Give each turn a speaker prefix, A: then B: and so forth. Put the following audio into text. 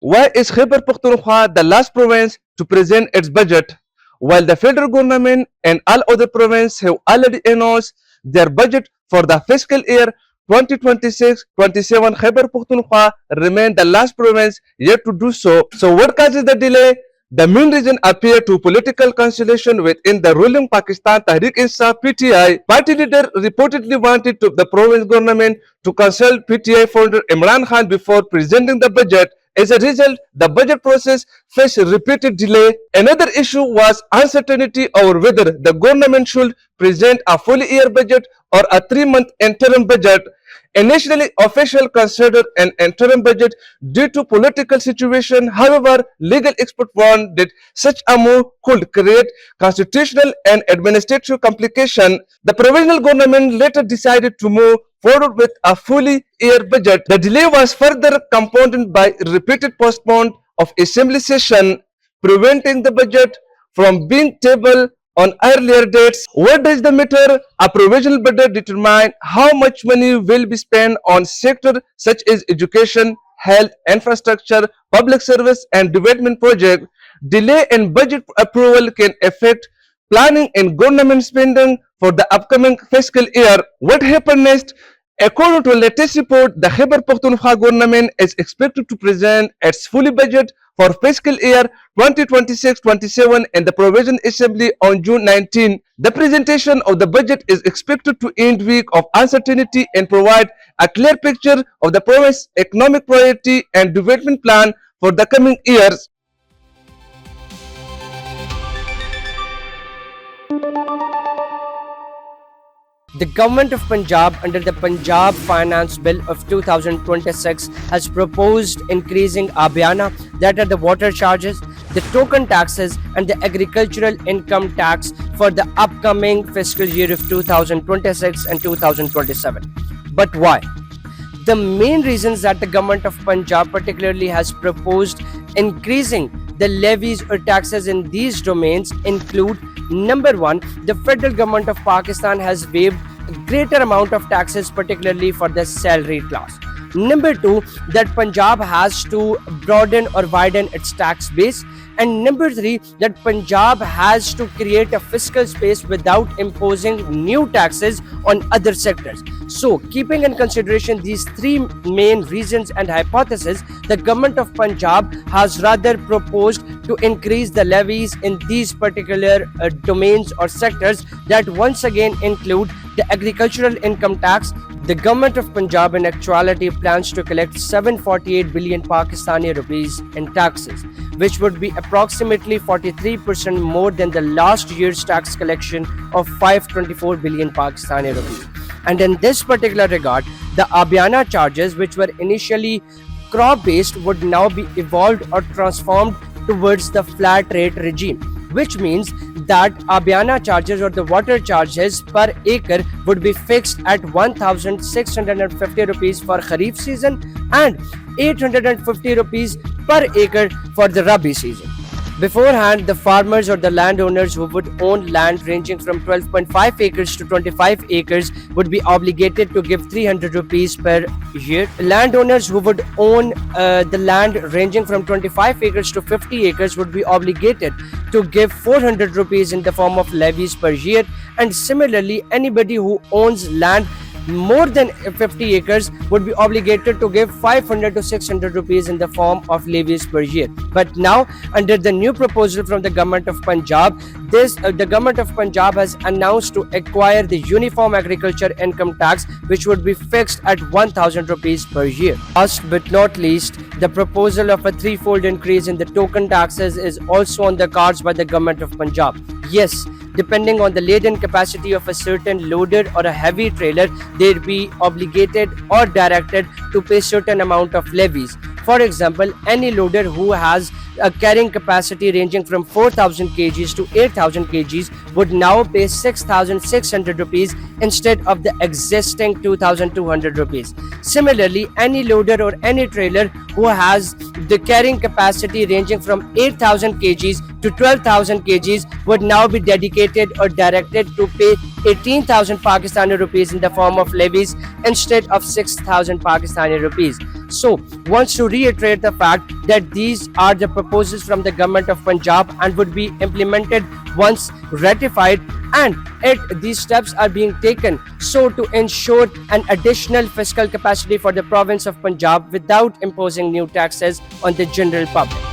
A: Why is Khyber Pakhtunkhwa the last province to present its budget, while the federal government and all other provinces have already announced their budget for the fiscal year 2026-27? Khyber Pakhtunkhwa remain the last province yet to do so. So, what causes the delay? The main reason appear to political conciliation within the ruling Pakistan Tehreek-e-Insaf (PTI). Party leader reportedly wanted the province government to consult PTI founder Imran Khan before presenting the budget. As a result, the budget process faced repeated delay. Another issue was uncertainty over whether the government should present a full year budget or a 3-month interim budget. Initially, officials considered an interim budget due to political situation. However, legal experts warned that such a move could create constitutional and administrative complications. The provisional government later decided to move forward with a fully year budget. The delay was further compounded by repeated postponement of assembly session, preventing the budget from being tabled on earlier dates. What does the matter? A provisional budget determines how much money will be spent on sectors such as education, health, infrastructure, public service, and development projects. Delay in budget approval can affect planning and government spending for the upcoming fiscal year. What happened next? According to a latest report, the Khyber Pakhtunkhwa government is expected to present its full budget for fiscal year 2026-27 in the Provisional Assembly on June 19. The presentation of the budget is expected to end week of uncertainty and provide a clear picture of the province's economic priority and development plan for the coming years.
B: The government of Punjab under the Punjab Finance Bill of 2026 has proposed increasing Abiana, that are the water charges, the token taxes and the agricultural income tax for the upcoming fiscal year of 2026 and 2027. But why? The main reasons that the government of Punjab particularly has proposed increasing the levies or taxes in these domains include: number one, the federal government of Pakistan has waived a greater amount of taxes, particularly for the salaried class. Number two, that Punjab has to broaden or widen its tax base. And number three, that Punjab has to create a fiscal space without imposing new taxes on other sectors. So, keeping in consideration these three main reasons and hypotheses, the government of Punjab has rather proposed to increase the levies in these particular domains or sectors that once again include the agricultural income tax. The government of Punjab in actuality plans to collect 748 billion Pakistani rupees in taxes, which would be approximately 43% more than the last year's tax collection of 524 billion Pakistani rupees. And in this particular regard, the Abiana charges, which were initially crop based, would now be evolved or transformed towards the flat rate regime, which means that Abiana charges or the water charges per acre would be fixed at 1,650 rupees for Kharif season and 850 rupees per acre for the Rabi season. Beforehand, the farmers or the landowners who would own land ranging from 12.5 acres to 25 acres would be obligated to give 300 rupees per year. Landowners who would own the land ranging from 25 acres to 50 acres would be obligated to give 400 rupees in the form of levies per year. And similarly, anybody who owns land more than 50 acres would be obligated to give 500 to 600 rupees in the form of levies per year. But now, under the new proposal from the government of Punjab, the government of Punjab has announced to acquire the uniform agriculture income tax, which would be fixed at 1,000 rupees per year. Last but not least, the proposal of a threefold increase in the token taxes is also on the cards by the government of Punjab. Yes, depending on the laden capacity of a certain loader or a heavy trailer, they'd be obligated or directed to pay certain amount of levies. For example, any loader who has a carrying capacity ranging from 4,000 kgs to 8,000 kgs would now pay 6,600 rupees instead of the existing 2,200 rupees. Similarly, any loader or any trailer who has the carrying capacity ranging from 8,000 kgs to 12,000 kgs would now be dedicated or directed to pay 18,000 Pakistani rupees in the form of levies instead of 6,000 Pakistani rupees. So, wants to reiterate the fact that these are the proposals from the government of Punjab and would be implemented once ratified, and these steps are being taken so to ensure an additional fiscal capacity for the province of Punjab without imposing new taxes on the general public.